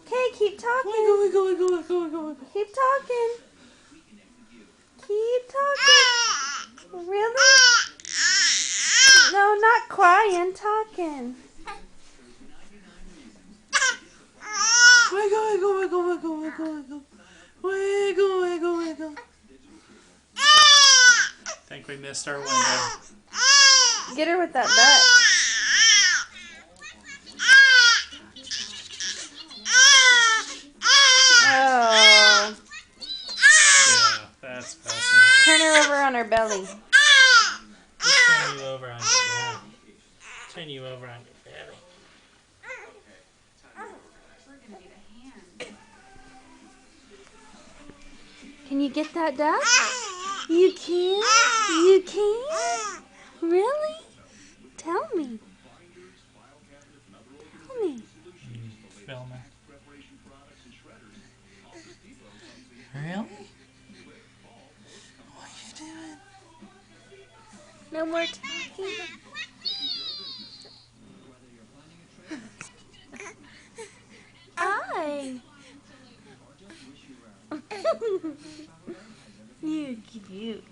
Okay, keep talking. Wiggle, wiggle, wiggle, wiggle, wiggle. Keep talking. Keep talking. Really? No, not crying, talking. Wiggle, wiggle, wiggle, wiggle, wiggle, wiggle. Wiggle, wiggle, wiggle. I think we missed our window. Get her with that butt. Oh. Yeah, that's fussin. Turn her over on her belly. Just turn you over on your belly. Turn you over on your belly. Can you get that duck? You can? You can? Really? Tell me. Tell me. Filming. Really? What are you doing? No more talking. Hi. You cute.